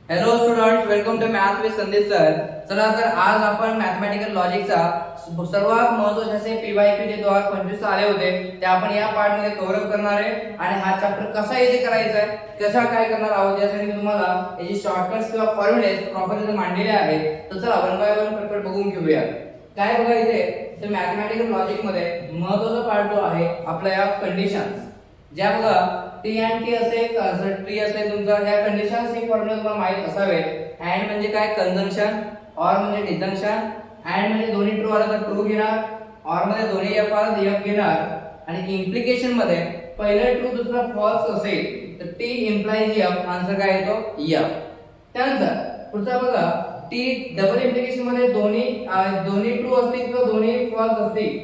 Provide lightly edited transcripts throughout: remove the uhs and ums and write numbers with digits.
Hello students, welcome to math with Sandeep sir. चला तर आज आपण मॅथमॅटिकल लॉजिकचा सर्वात महत्त्वाचे असे पीवायक्यू जे 2025 आले होते ते आपण या पार्ट मध्ये कव्हर अप करणार आहे. आणि हा चॅप्टर कसा इझी करायचा आहे, कसा काय करणार आहोत यासाठी मी तुम्हाला याची शॉर्टकट्स किंवा फॉर्म्युले प्रॉपर इथे मांडलेले आहेत. तर चला वन बाय वन पटपट बघून घेऊया. काय बघा इथे, तर मॅथमॅटिकल लॉजिक मध्ये महत्त्वाचा पार्ट जो आहे आपल्या या कंडिशन्स, ज्या बघा टी अँड टी असे ट्री असेल तुमचा, ह्या कंडिशन्स ही फॉर्म्युला तुम्हाला माहित असावे. अँड म्हणजे काय, कंजंक्शन. ऑर म्हणजे डिजंक्शन. अँड म्हणजे दोन्ही ट्रू आला तर ट्रू घेणार. ऑर मध्ये दोन्ही एफ आला तर एफ घेणार. आणि इम्प्लिकेशन मध्ये पहिला ट्रू दुसरा फॉल्स असेल तर टी इम्प्लाइज एफ, आन्सर काय येतो एफ. त्यानंतर पुढचा बघा, टी डबल इम्प्लिकेशन मध्ये दोन्ही ट्रू असतील किंवा दोन्ही फॉल्स असतील.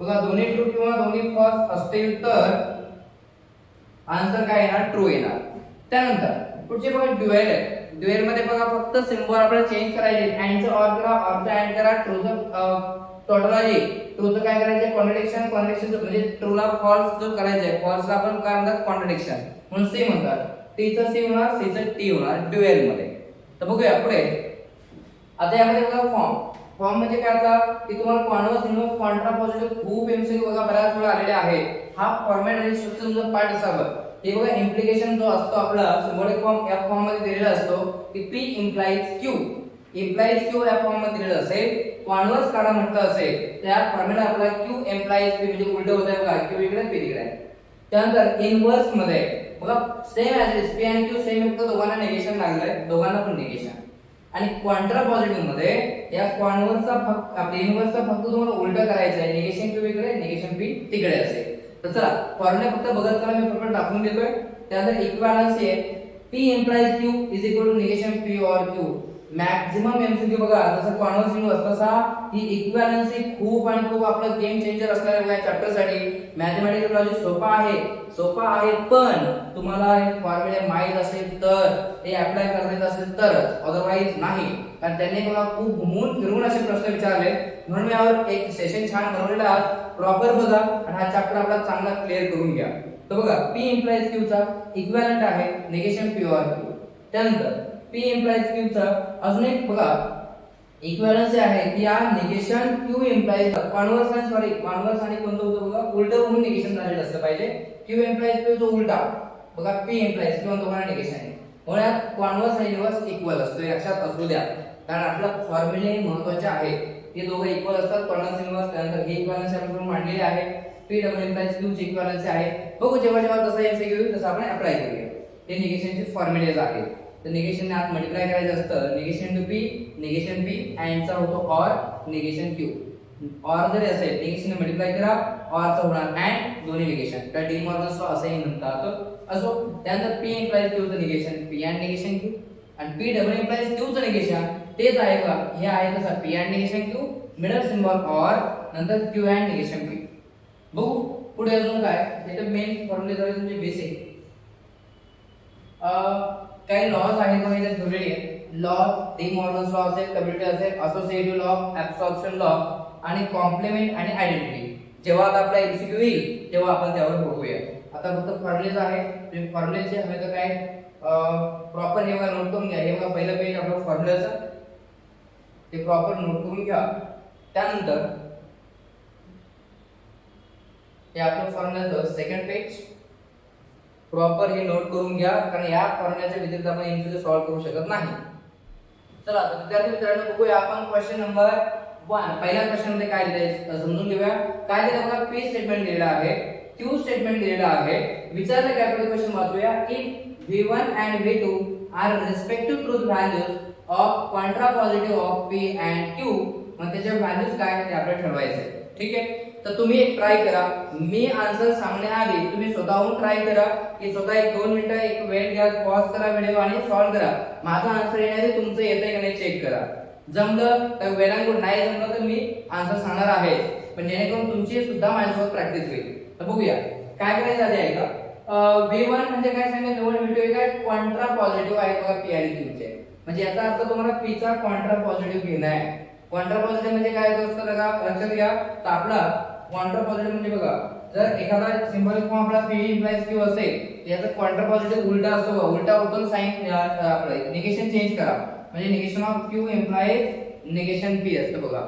बघा दोन्ही ट्रू किंवा दोन्ही फॉल्स असतील तर आन्सर काय येणार, ट्रू येणार. त्यानंतर पुढचे बघा ड्युएल आहे. ड्युएल मध्ये बघा फक्त सिम्बॉल आपल्याला चेंज करायचे. अँड चा ऑर करा, ऑर चा अँड करा, ट्रू चा टोटॉलॉजी, ट्रू चं काय करायचे कॉन्ट्रडिक्शन, कॉन्ट्रडिक्शन म्हणजे ट्रू ला फॉल्स जो करायचा आहे, फॉल्स ला आपण काय म्हणतात कॉन्ट्रडिक्शन म्हणून सी म्हणतात. टी चा सी होणार, सी चा टी होणार ड्युएल मध्ये. तर बघूया पुढे. आता यामध्ये बघा फॉर्म. फॉर्म म्हणजे काय, आता की तुम्हाला कॉन्व्हर्स इन्व्हर्स कॉन्ट्रा पॉझिटिव्ह खूप एमसीक्यू बघा बऱ्याच वेळा आलेले आहेत. हा फॉर्मॅट आणि स्ट्रक्चर तुमचा पार्ट असावा. हे बघा इम्प्लिकेशन जो असतो आपला सिम्बॉलिक फॉर्म या फॉर्म मध्ये दिलेला असतो की P implies Q. Implies Q या फॉर्म मध्ये दिलेला असेल. कॉन्व्हर्स काढा म्हटलं असेल तर या फॉर्म्युला आपला Q इम्प्लाइज P म्हणजे उलट होत आहे बघा, Q इकडे P तिकडे आहे. त्यानंतर इनव्हर्स मध्ये बघा सेम ॲज इट P आणि Q सेम, फक्त दोघांना निगेशन लागलंय, दोघांना पण निगेशन. आणि क्वांट्रा पॉझिटिव्ह मध्ये या कॉन्व्हर्सचा फक्त आपल्या इनव्हर्सचा फक्त तुम्हाला उलटा करायचा आहे. निगेशन Q इकडे, निगेशन P तिकडे असेल. तर चला फॉर्म्युला फक्त बघत चला, मी फक्त दाखवून देतोय. त्यानंतर इक्विव्हॅलन्सी आहे, P implies Q is equal to negation P or Q. Maximum MCQ बघा जसं कॉन्व्हर्स इनव्हर्स, तसा ही इक्विव्हॅलन्सी खूप आणि खूप आपलं गेम चेंजर असणार आहे या चॅप्टर साठी. मॅथमॅटिकल लॉजिक सोपा आहे पण तुम्हाला हे फॉर्म्युले माहित असेल तर, हे अप्लाय करायचं असेल तर, अदरवाइज नाही. कारण त्यांनी बघा खूप घुमून फिरून असे प्रश्न विचारले, म्हणून मी यावर एक सेशन छान बनवलेला आहे. प्रॉपर बघा आणि हा चॅप्टर आपला चांगला क्लिअर करून घ्या. तर बघा P इम्प्लाइज Q चा इक्विव्हॅलंट आहे निगेशन P or Q. त्यानंतर P इम्प्लाइज Q चा अजून एक बघा इक्विव्हॅलन्सी आहे की या निगेशन Q इम्प्लाइज कॉन्व्हर्स आणि कोणतं होतं बघा, उलट होऊन निगेशन झालेलं असलं पाहिजे. Q इम्प्लाइज Q जो उलटा बघा P इम्प्लाइज किंवा दोघांना निगेशन आहे, म्हणून यात कॉन्व्हर्स आणि इनव्हर्स इक्वल असतो, हे लक्षात असू द्या. कारण आपला फॉर्म्युले महत्त्वाचे आहेत, हे दोघं इक्वल असतात कॉन्व्हर्स इनव्हर्स. त्यानंतर हे इक्विव्हॅलन्सी आपण मांडलेले आहे. P डबल इम्प्लाइज Q ची इक्विव्हॅलन्सी आहे. बघू जेव्हा जेव्हा तसा एमसीक्यू येईल तसं आपण अप्लाय करूया. हे निगेशनचे फॉर्म्युलेज आहेत. तर निगेशन आत मल्टिप्लाय करायचं असतं, negation to P, negation P and चा होतो ऑर, निगेशन Q. ऑर जर असेल निगेशन मल्टिप्लाय करा, ऑर चा होणार अँड, दोन्ही निगेशन. तर डी मॉर्गन्स लॉ असेही म्हणतात. असो त्यानंतर P इम्प्लाइज Q चं negation P and negation Q, आणि P डबल इम्प्लाइज Q चं निगेशन तेच आहे का, हे आहे तसं P and negation Q, middle symbol or, नंतर Q अँड निगेशन P. बघू पुढे अजून काय, हे तर मेन फॉर्म्युले झाले तुमचे बेसिक. काही लॉज आहेत बघा इथे ठेवलेले आहेत. लॉ डी मॉर्गन्स लॉ असेल, कम्युटेटिव्ह असेल, असोसिएटिव्ह लॉ, ऍब्सॉर्प्शन लॉ आणि कॉम्प्लिमेंट आणि आयडेंटिटी. जेव्हा आता आपला एमसीक्यू येईल तेव्हा आपण त्यावर बघूया. आता फक्त फॉर्म्युलेज आहे, तुम्ही फॉर्म्युलेचे हवे तर काय प्रॉपर हे बघा नोट करून घ्या. हे बघा पहिलं पेज आपलं फॉर्म्युलाचं, ते प्रॉपर नोट करून घ्या. त्यानंतर हे आपलं फॉर्म्युलाचं सेकंड पेज प्रॉपर हे नोट करून घ्या, कारण या फॉर्म्युल्याच्या व्यतिरिक्त आपण एमसीक्यू सॉल्व्ह करू शकत नाही. चला तर विद्यार्थी मित्रांनो बघूया आपण क्वेश्चन नंबर 1. पहिल्या क्वेश्चन मध्ये काय दिलंय समजून घेऊया. काय दिलं बघा, P स्टेटमेंट दिलेला आहे, Q स्टेटमेंट दिलेला आहे. विचारलं काय आपलं क्वेश्चन वाचूया. If V1 and V2 are respective truth values of contrapositive of P and Q, मग त्याच्या व्हॅल्यूज काय ते आपल्याला ठरवायचे. ठीक आहे, तर तुम्ही एक ट्राय करा. मी आन्सर सांगण्याआधी तुम्ही स्वतःहून ट्राय करा की स्वतः एक 2 मिनिटं एक वेळ घ्या, पॉज करा व्हिडिओ आणि सॉल्व्ह करा. माझा आन्सर येण्याआधी तुमचं येतंय का नाही चेक करा. जमलं तर वेल अँड गुड, नाही जमलं तर मी आन्सर सांगणार आहे, पण जेणेकरून तुमची सुद्धा माझ्यासोबत प्रॅक्टिस होईल. तर बघूया काय करायचं आधी आहे का. V1 म्हणजे काय सांगितलं, V1 V2 काय कॉन्ट्रा पॉझिटिव्ह आहे बघा P आणि Q चे. म्हणजे याचा अर्थ तुम्हाला P चा कॉन्ट्रा पॉझिटिव्ह घेणं आहे. कॉन्ट्रा पॉझिटिव्ह म्हणजे काय दोस्त बघा लक्षात घ्या. तर आपला कॉन्ट्रा पॉझिटिव्ह म्हणजे बघा जर एखादा सिम्बॉलिक फॉर्म आपला P इम्प्लाइज Q असेल याचा कॉन्ट्रा पॉझिटिव्ह उलटा असतो बघा, उलटा होतो साइन आपलं निगेशन चेंज करा म्हणजे negation of q implies negation p असतं बघा.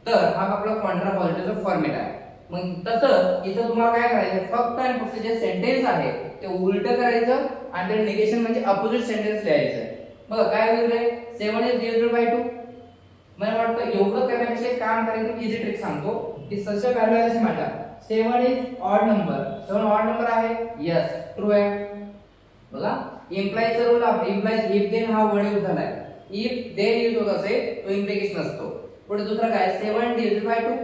तर हा आपला कॉन्ट्रा पॉझिटिव्हचा फॉर्म्युला आहे. मग तसं इथं तुम्हाला काय करायचं, फक्त आणि फक्त जे सेंटेन्स आहे ते उलटं करायचं आणि ते निगेशन म्हणजे अपोजिट सेंटेन्स लिहायचं. बघा काय होईल रे, 7 is divided by 2. मला वाटतं एवढं करण्यापेक्षा एक काम करायचं, इझी ट्रिक सांगतो की सच व्हॅल्यू आहे माझ्या 7 is odd number. 7 odd number आहे, यस ट्रू आहे. बघा implies rule of implies if then हा वर्ड यूज झालाय. इफ देन यूज होत असेल तो इम्प्लिकेशन असतो. पुढे दुसरा काय 7 डिवाइडेड बाय 2.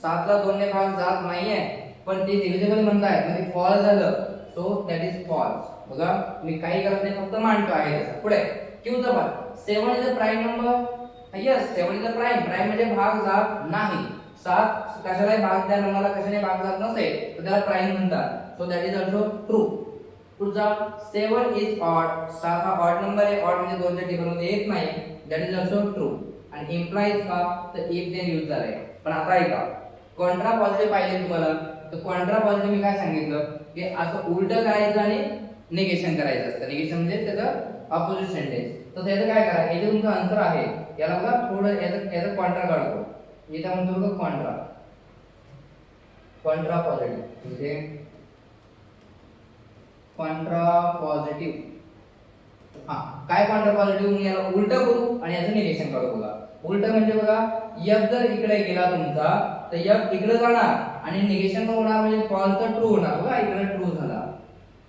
7 ला 2 ने भाग जात नाहीये पण ते डिव्हिजिबल म्हणताय म्हणजे फॉल्स झालं, सो दॅट इज फॉल्स. बघा मी काही करत नाही, फक्त मांडतो आहे तसा. पुढे क्यू चा भाग 7 is a prime number. Yes 7 is a prime. Prime म्हणजे भाग जात नाही. 7 कशाला भाग द्या नंबरला कशाने भाग जात नसेल तर त्याला प्राइम म्हणतात, so that is also true. पुढचा 7 इज ऑड. 7 हा ऑड नंबर आहे, ऑड म्हणजे 2 च्या टेबलमध्ये येत नाही, दॅट इज आल्सो ट्रू. आणि इम्प्लाइज का तर इफ देन यूज झालाय. पण आता ऐका, कॉन्ट्रा पॉझिटिव्ह पाहिजे तुम्हाला तर कॉन्ट्रा पॉझिटिव्ह मी काय सांगितलं की असं उलटं करायचं आणि निगेशन करायचं असतं. निगेशन म्हणजे त्याचं अपोजिट सेंटेन्स. तर त्याचं काय करा, हे जे तुमचं आन्सर आहे याला बघा थोडं याचं कॉन्ट्रा काढतो. इथं म्हणतो बघा कॉन्ट्रा, कॉन्ट्रा पॉझिटिव्ह म्हणजे कॉन्ट्रा पॉझिटिव्ह. हा काय कॉन्ट्रा पॉझिटिव्ह, मी याला उलट करू आणि याचं निगेशन काढू. बघा उलट म्हणजे बघा f जर इकडे गेला तुमचा तर f इकडे जाणार आणि निगेशन होणार म्हणजे फॉल्स ट्रू होणार. बघा इकडे ट्रू झाला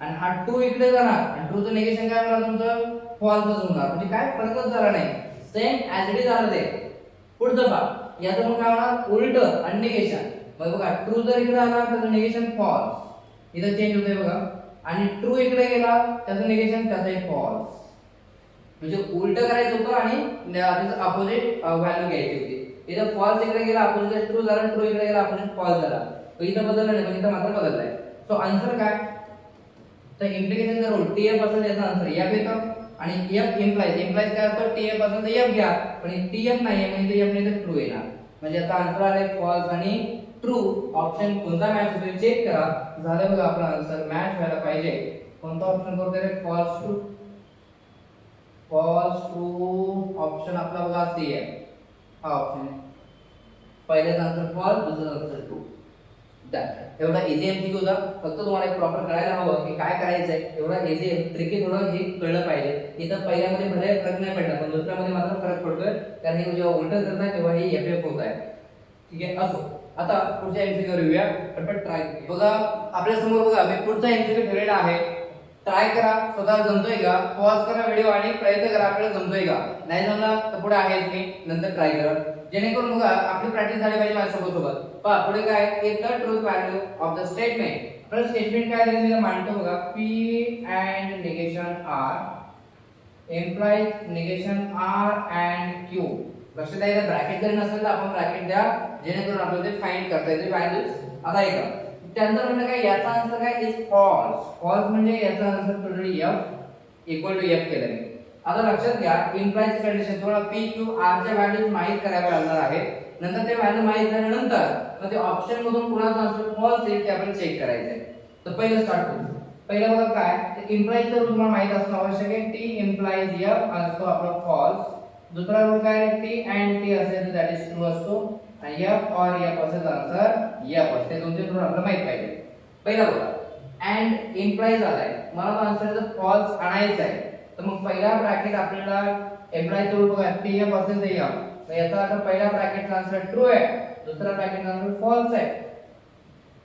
आणि हा ट्रू इकडे जाणार आणि ट्रूचं निगेशन काय होणार तुमचं फॉल्सच होणार. म्हणजे काय फरकच झाला नाही, सेम ॲज इट इज झालं ते. पुढचं पहा याचं मग काय होणार उलट आणि निगेशन. मग बघा ट्रू जर इकडे आला तर निगेशन फॉल्स, इथं चेंज होतंय बघा. आणि ट्रू इकडे गेला त्याचं निगेशन त्याचंही फॉल्स. म्हणजे उलट करायचं होतं आणि त्याचं अपोजिट व्हॅल्यू घ्यायची होती. इथं फॉल्स इकडे गेला अपोजिट ट्रू झाला, ट्रू इकडे गेला अपोजिट फॉल्स झाला. तर इथं बदललं नाही पण इथं मात्र बदललाय. सो आन्सर काय तर इम्प्लिकेशनचा रूल टीएफ असेल याचा आन्सर एफ येतं. आणि एफ इम्प्लाइज इम्प्लाइज काय असतं टीएफ असेल तर एफ घ्या, पण टीएफ नाहीये म्हणजे एफ नाही तर ट्रू येणार. म्हणजे आता आन्सर आले फॉल्स आणि ट्रू. ऑप्शन कोणता मॅच होतोय चेक करा. झालं बघा आपला आन्सर मॅच व्हायला पाहिजे. कोणता ऑप्शन करतोय रे false true, false true option आपला बघा सी आहे. हा ऑप्शन आहे. पहिल्याचा आन्सर फॉल्स, दुसरा आन्सर ट्रू. एवढा इझी एमसीक्यू होता. फक्त तुम्हाला प्रॉपर कळायला हवं की काय करायचंय. एवढा इझी ट्रिकी थोडं हे कळलं पाहिजे. इथं पहिल्यामध्ये भले फरक नाही पडला पण दुसऱ्यामध्ये मात्र फरक पडतोय, कारण हे जेव्हा उलट करताय तेव्हा हे एफ होत आहे. ठीक आहे असो. आता पुढच्या एमसीक्यू रिव्ह्यू पटपट ट्राय बघा. आपल्या समोर बघा मी पुढचा एमसीक्यू ठेवलेला आहे. ट्राय करा, स्वतः जमतोय का पॉज करा व्हिडिओ आणि प्रयत्न करा आपल्याला जमतोय का. नाही जमला तर पुढे आहेच मी नंतर ट्राय करा, जेणेकरून बघा आपली प्रॅक्टिस झाली पाहिजे माझ्यासोबत सोबत. पहा पुढे काय if the truth value of the statement. आपलं स्टेटमेंट काय दिलं मी मांडतो बघा. p and negation r implies negation r and q. लक्षात आहे ब्रॅकेट जरी नसेल तर आपण ब्रॅकेट द्या जेणेकरून आपल्याला ते फाइंड करता येते व्हॅल्यूज. आता ऐका त्यांचं म्हणणं काय याचा आन्सर काय इज फॉल्स. फॉल्स म्हणजे याचा answer totally f equal to f केलं मी. आता लक्षात घ्या इम्प्लाइज कंडिशन तुम्हाला p q r च्या व्हॅल्यूज माहित कराव्या लागणार आहेत. नंतर ते व्हॅल्यू माहित झाल्यानंतर मग ते ऑप्शन मधून कुणाचा आन्सर फॉल्स येईल ते आपण चेक करायचंय. तर पहिलं स्टार्ट करू. पहिलं बघा काय ते इम्प्लाइज रूल तुम्हाला माहित असणं आवश्यक आहे. t इम्प्लाइज f असतो आपला फॉल्स. दुसरा रूल काय t and t असेल तर दॅट इज ट्रू असतो आणि f or f असेल तर आन्सर f असते. दोनचे रूल आपल्याला माहित पाहिजे. पहिला बघा and इम्प्लाइज आलाय, मला तो आन्सर जर फॉल्स आणायचा आहे तर मग पहिला ब्रॅकेट आपल्याला इम्प्लाइज रूल बघा tf असेल तर f. तर याचा अर्थ पहिला ब्रॅकेटचा आन्सर ट्रू आहे, दुसरा ब्रॅकेटचा आन्सर फॉल्स आहे.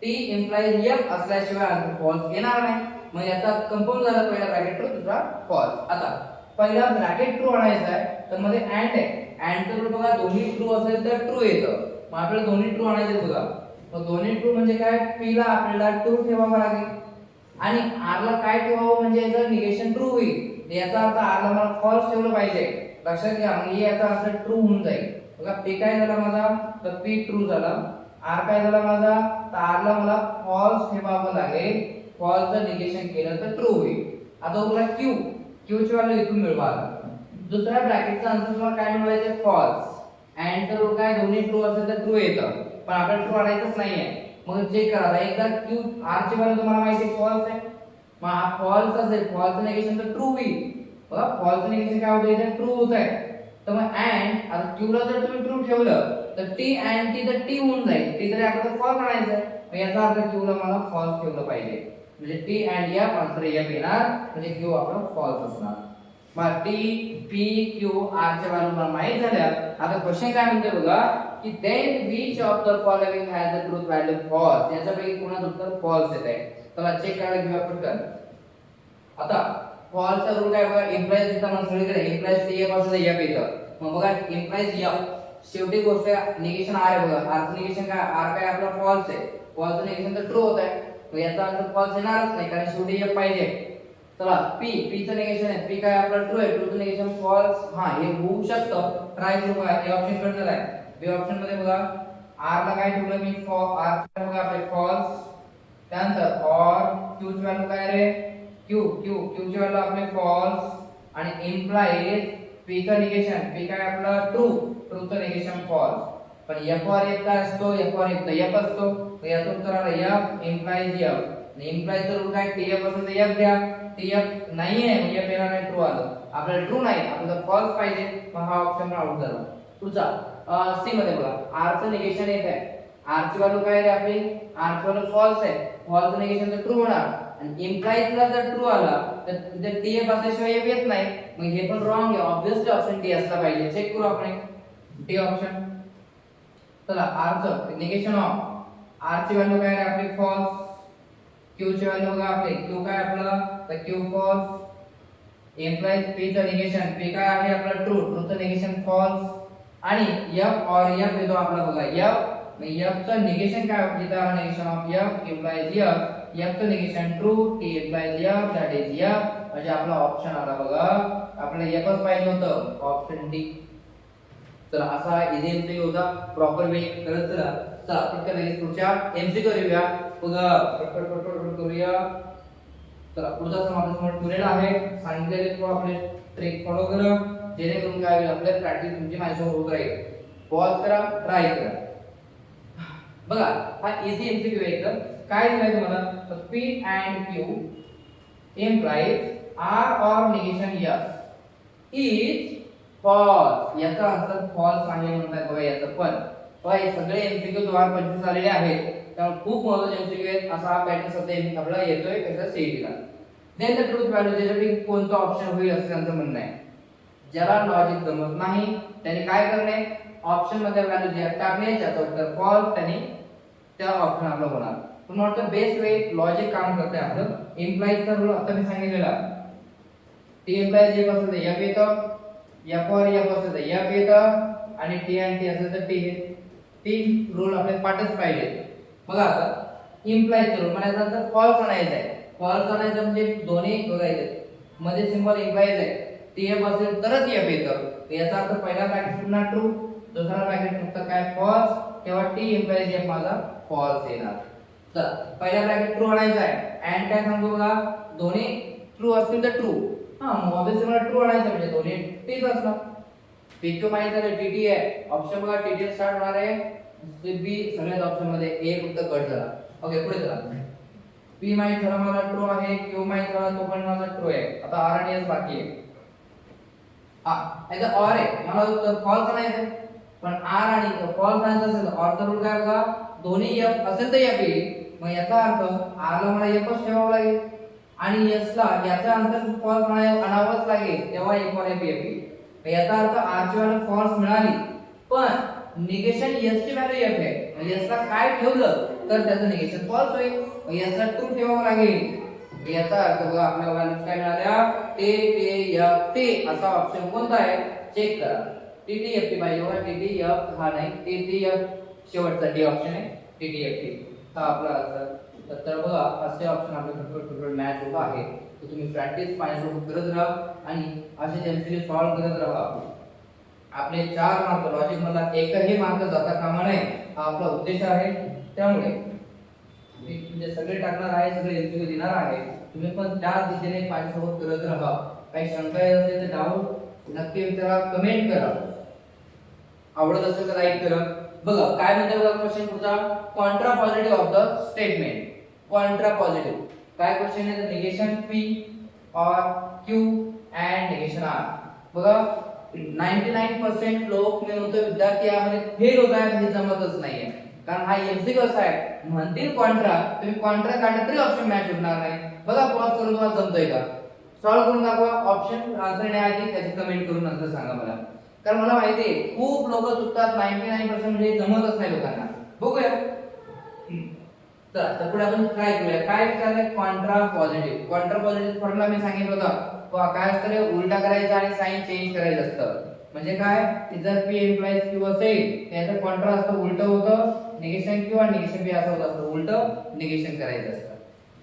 t इम्प्लाइज f असल्याशिवाय आन्सर फॉल्स येणार नाही. मग याचा कंपाऊंड झाला पहिला ब्रॅकेट ट्रू दुसरा फॉल्स. आता पहिला ब्रॅकेट ट्रू आणायचा आहे तर मध्ये अँड आहे. अँड चं रूल बघा दोन्ही ट्रू असेल तर ट्रू येतं. मग आपल्याला दोन्ही ट्रू आणायचे बघा. मग दोन्ही ट्रू म्हणजे काय p ला आपल्याला ट्रू ठेवावा लागेल आणि r ला काय ठेवावं म्हणजे याचं निगेशन ट्रू होईल. याचा अर्थ r ला मला फॉल्स ठेवलं पाहिजे. लक्षात घ्या म्हणजे याचा आन्सर ट्रू होऊन जाईल. बघा p काय झाला माझा तर p ट्रू झाला. r काय झाला माझा तर r ला मला फॉल्स ठेवावं लागेल. फॉल्सचं निगेशन केलं तर ट्रू होईल. आता उरला q. q ची व्हॅल्यू इथून मिळवा. दुसऱ्या ब्रॅकेटचा आन्सर तुम्हाला काय मिळवायचं फॉल्स. अँड चं रूल काय दोन्ही ट्रू असेल तर ट्रू येतं पण आपल्याला ट्रू आणायचंच नाहीये. मग चेक करा एकदा q r ची व्हॅल्यू तुम्हाला माहिती आहे फॉल्स आहे. मग हा फॉल्स असेल, फॉल्स निगेशन तर ट्रू होईल बघा. फॉल्स निगेशन काय होतं इथे ट्रू होत आहे. तर मग अँड आता q ला जर तुम्ही ट्रू ठेवलं तर t अँड t तर t होऊन जाईल. t तरी आपल्याला फॉल्स आणायचं आहे. मग याचा अर्थ q ला मला फॉल्स ठेवलं पाहिजे. म्हणजे t and f answer f येणार म्हणजे q आपला फॉल्स असणार. मग t p q r च्या व्हॅल्यू मला माहित झाल्या. आता क्वेश्चन काय म्हणते बघा की then which of the following has the truth value false. याच्यापैकी कोणाचं उत्तर फॉल्स येत आहे. चला चेक करायला घेऊया पटकन. आता फॉल्सचा रूल काय बघा, इम्प्लाइज देताना सगळीकडे इम्प्लाइज टी एफ असं एफ येतं. मग बघा इम्प्लाइज एफ शेवटी गोष्ट निगेशन आर आहे बघा. आर निगेशन काय, आर काय आपला फॉल्स आहे. फॉल्स निगेशन तर ट्रू होत आहे. मग याचा अर्थ फॉल्स येणारच नाही कारण शेवटी एफ पाहिजे. चला पी, पी चं निगेशन आहे. पी काय आपला ट्रू आहे. ट्रू चं निगेशन फॉल्स. हा हे होऊ शकतं. ट्राय करू बघा. हे ऑप्शन कट झालाय. बी ऑप्शन मध्ये बघा आर ला काय ठेवलं मी, आर बघा आपले फॉल्स. त्यानंतर और क्यू ची व्हॅल्यू काय रे, क्यू ची व्हॅल्यू आपले फॉल्स. आणि इम्प्लाइज पी चं निगेशन, पी काय आपला ट्रू, ट्रू चं निगेशन फॉल्स. पण एफ वर एक काय असतो, एफ वर एक एफ असतो. तर याचं उत्तर आलं एफ इम्प्लाइज एफ. आणि इम्प्लाइज चं रूल काय, टी एफ असेल तर एफ घ्या. टी एफ नाहीये मग एफ येणार नाही, ट्रू आलं. आपल्याला ट्रू नाही, आपल्याला फॉल्स पाहिजे. मग हा ऑप्शन आउट झाला. पुढचा सी मध्ये बघा आर चं निगेशन येत आहे. आर ची व्हॅल्यू काय आहे आपली, आर ची व्हॅल्यू फॉल्स आहे. फॉल्स निगेशन तर ट्रू होणार. आणि इम्प्लाइज ला जर ट्रू आला तर इथे टी एफ असल्याशिवाय एफ येत नाही. मग हे पण रॉंग आहे. ऑब्वियसली ऑप्शन डी असला पाहिजे. चेक करू आपण डी ऑप्शन. चला आर चं निगेशन ऑफ आर ची व्हॅल्यू काय आहे आपली फॉल्स. क्यू ची व्हॅल्यू बघा आपली, क्यू काय आपला तर क्यू फॉल्स. इम्प्लाइज पी चं निगेशन, पी काय आहे आपला ट्रू, ट्रू चं निगेशन फॉल्स. आणि एफ और एफ येतो आपला बघा एफ. एफ चं निगेशन काय होतं इथं, negation of F implies F. F चं negation true, T implies F that is F. म्हणजे आपला ऑप्शन आला बघा, आपल्याला एफच पाहिजे होतं, ऑप्शन डी. चला असा इझी एमसीक्यू होता. प्रॉपर वे करत चला. चला पटकन लगेच पुढच्या एमसीक्यू करूया बघा. पटपट करूया. चला पुढचा सम आपल्या समोर ठेवलेला आहे. सांगितलेले तो आपले ट्रिक फॉलो करा जेणेकरून काय होईल आपल्या प्रॅक्टिस तुमची माझ्यासमोर होत राहील. पॉज करा, ट्राय करा. बघा हा इझी एमसीक्यू आहे एकदम. काय दिलंय तुम्हाला, P and Q implies R or negation F is false. याचा आन्सर फॉल्स आहे म्हणतात बघा. याचं पण बघा हे सगळे एमसीक्यू 2025 आलेले आहेत. त्यामुळे खूप महत्त्वाचे एमसीक्यू आहेत. असा हा पॅटर्न सध्या आपल्याला येतोय कसा सीईटीला. देन द ट्रूथ व्हॅल्यू, ज्याच्यापैकी कोणता ऑप्शन होईल असं त्यांचं म्हणणं आहे. ज्याला लॉजिक जमत नाही त्याने काय करणे, ऑप्शन मध्ये व्हॅल्यू जे टाकणे, त्याचं उत्तर फॉल्स, त्याने त्या ऑप्शन आपला होणार. पण what the best way logic काम करते आपलं. इम्प्लाइजचा रूल आता मी सांगितलेला, टी इम्प्लाइज एफ असेल तर एफ येतं, एफ वर एफ असेल तर एफ येतं, आणि टी आणि टी असेल तर टी. तीन रूल आपले पाठच पाहिजे. बघा आता इम्प्लाइज रूल म्हणायचा तर फॉल्स आणायचा आहे. फॉल्स आणायचं म्हणजे दोन्ही बघायचे मध्ये सिंबल इम्प्लाइज आहे. टी एफ असेल तरच एफ येतं. याचा अर्थ पहिला ब्रॅकेट पुन्हा ट्रू, दुसरा ब्रॅकेट फक्त काय फॉल्स. तेव्हा टी इम्प्लाइज एफ माझा फॉल्स येणार. चला पहिला ब्रॅकेट ट्रू आणायचा आहे. अँड काय सांगतो बघा, दोन्ही ट्रू असतील तर ट्रू. हा मग ऑब्वियसली मला ट्रू आणायचं म्हणजे दोन्ही तेच असणार. पीक्यू माहित आहे टीटी आहे. ऑप्शन बघा टीटी स्टार्ट होणार आहे. बी सगळ्याच ऑप्शन मध्ये ए फक्त कट झाला. ओके पुढे चला. पी माहित झाला मला ट्रू आहे. क्यू माहित झाला तो पण माझा ट्रू आहे. आता आर आणि एस बाकी आहे. याचा ऑर आहे, मला उत्तर फॉल्स आणायचं आहे. पण आर आणि फॉल्स आणायचं असेल तर ऑर चा रूल काय बघा, दोन्ही एफ असेल तर एफ येईल. मग याचा अर्थ आर ला मला एफच ठेवावं लागेल आणि एस ला याचा अंतर फॉल्स आणावंच लागेल, तेव्हा एफ वर एफ येईल. याचा अर्थ आर ची व्हॅल्यू फॉल्स मिळाली पण निगेशन एस ची व्हॅल्यू एफ आहे. एस ला काय ठेवलं तर त्याचं निगेशन फॉल्स होईल. याचा ट्रू ठेवावं लागेल. याचा अर्थ बघा आपल्याला व्हॅल्यूज काय मिळाल्या, टे टे एफ टे. असा ऑप्शन कोणता आहे चेक करा. टी टी एफ टी पाहिजे बघा. टी टी एफ हा नाही, टी टी एफ शेवटचा डी ऑप्शन आहे. टी टी एफ टी हा आपला आन्सर. तर बघा असे ऑप्शन आपले टोटल मॅच होत आहे. तर तुम्ही प्रॅक्टिस माझ्यासोबत करत राहा आणि असे एमसीक्यू सॉल्व्ह करत राहा. आपले 4 मार्क लॉजिक मधला एकही मार्क जाता कामा नये हा आपला उद्देश आहे. त्यामुळे मी म्हणजे सगळे टाकणार आहे, सगळे एमसीक्यू देणार आहे. तुम्ही पण त्याच दिशेने माझ्यासोबत करत राहा. काही शंका असेल तर डाऊट नक्की विचारा, कमेंट करा. आवडत असेल तर लाईक करा. बघा काय म्हणते बघा क्वेश्चन पुढचा, Contra positive of the statement. Contra positive काय क्वेश्चन आहे, निगेशन P और Q अँड निगेशन R. बघा 99% लोक मी म्हणतो विद्यार्थी यामध्ये फेल होत आहेत, हे जमतच नाहीये. कारण हा एमसीक्यू असा आहे, म्हणतील कॉन्ट्रा, तुम्ही कॉन्ट्रा काढला तरी ऑप्शन मॅच होणार नाही. बघा पॉज करून तुम्हाला जमतोय का, सॉल्व करून दाखवा. ऑप्शन आन्सर येण्याआधी त्याची कमेंट करून नंतर सांगा मला, कारण मला माहिती आहे खूप लोक चुकतात. 99% म्हणजे जमतच नाही लोकांना. बघूया तर पुढे आपण ट्राय करूया. काय विचारलंय, contrapositive. Contrapositive formula मी सांगितलं होतं, काय असतं रे, उलटा करायचा आणि साइन चेंज करायचं असतं. म्हणजे काय, जर P इम्प्लाइज Q असेल त्याचं कॉन्ट्रा असतं, उलट होतं. निगेशन Q आणि निगेशन P असं होत असतं, उलट निगेशन करायचं असतं.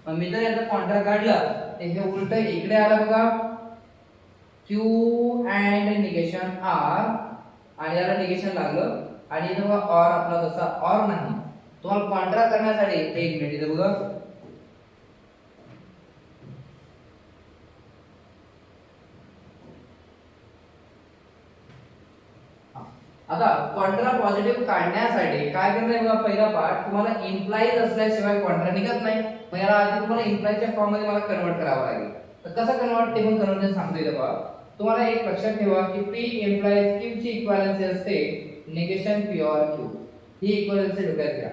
मग मी जर याचा कॉन्ट्रा काढला तर हे उलट इकडे आलं बघा, Q अँड निगेशन R, आणि याला निगेशन लागलं, आणि इथं बघा और आपला तसा और नाही. तुम्हाला कॉन्ट्रा करण्यासाठी एक मिनिट इथे बघा, आता कॉन्ट्रा पॉझिटिव्ह काढण्यासाठी काय करणार बघा, पहिला पार्ट तुम्हाला इम्प्लाइज असल्याशिवाय कॉन्ट्रा निघत नाही. मग याला आधी तुम्हाला इम्प्लाइजच्या फॉर्म मध्ये मला कन्वर्ट करावं लागेल. तर कसं कन्वर्ट ते पण कन्वर्जन सांगतो इथे बघा. तुम्हाला एक लक्षात ठेवा की P इम्प्लाइज Q ची इक्विव्हॅलेन्सी असते निगेशन P और Q. ही इक्विव्हॅलेन्सी डोक्यात घ्या.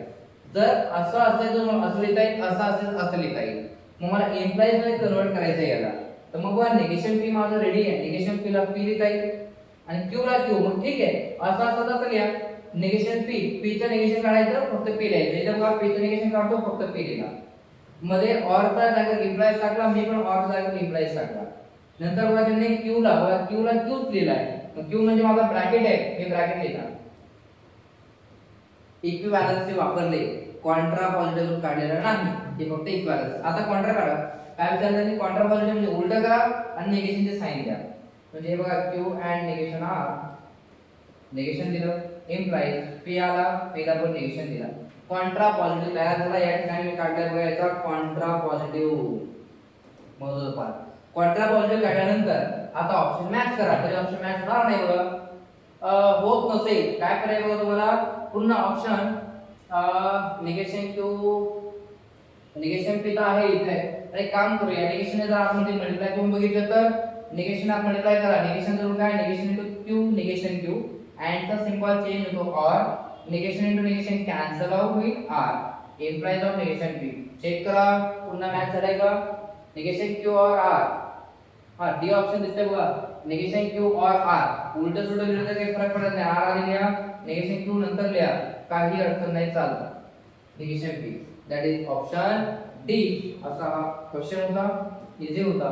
जर असं असेल तर मग असं लिहिता येईल, असं असेल असं लिहिता येईल. मग मला इम्प्लाइज मध्ये कन्वर्ट करायचं आहे याला, तर मग बघा निगेशन P माझं रेडी आहे. निगेशन P ला P लिहिता येईल आणि Q ला Q. मग ठीक आहे, असं असं तसं लिहा. निगेशन P चं निगेशन काढायचं, फक्त P लिहायचं. इथे बघा P चं निगेशन काढतो, फक्त P लिहा. मध्ये और चा जागा इम्प्लाइज टाकला, मी पण और चा जागा इम्प्लाइज टाकला. नंतर बघा त्यांनी Q ला Qच लिहिलाय. मग Q म्हणजे माझा ब्रॅकेट आहे, हे ब्रॅकेट लिहा. इक्विव्हॅलेन्सी वापरले, कॉन्ट्रा पॉझिटिव्ह काढलेला नाही, हे फक्त इक्विव्हॅलेन्सी. आता कॉन्ट्रा काढा. काय विचारलं, कॉन्ट्रा पॉझिटिव्ह म्हणजे उलट करा आणि निगेशनचे साइन द्या. म्हणजे हे बघा Q and negation R, negation दिलं, इम्प्लाइज P आला, P ला पण निगेशन दिला. कॉन्ट्रा पॉझिटिव्ह तयार झाला. या ठिकाणी मी काढलाय बघा याचा कॉन्ट्रा पॉझिटिव्ह. महत्त्वाचा पार्ट, कॉन्ट्रा पॉझिटिव्ह काढल्यानंतर आता ऑप्शन मॅच करा. तरी ऑप्शन मॅच होणार नाही बघा. होत नसेल काय करायचं बघा तुम्हाला, पुन्हा option negation Q, negation P तर आहे इथे. तर एक काम करूया, निगेशन जर आपण मल्टिप्लाय करून बघितलं तर निगेशन आप मल्टिप्लाय करा. निगेशन करून काय, negation into Q, negation Q and चा सिंबल चेंज होतो or. Negation into negation cancel out होईल R, implies of negation P. Check करा पुन्हा मॅच झालाय का, निगेशन Q और R. हा डी ऑप्शन दिसतंय बघा, निगेशन Q और R. उलट सुलट लिहिलं तर काही फरक पडत नाही. R आधी लिहा, निगेशन Q नंतर लिहा, काही अडचण नाही, चालतं. Negation P, that is option D. असा हा क्वेश्चन होता, इझी होता.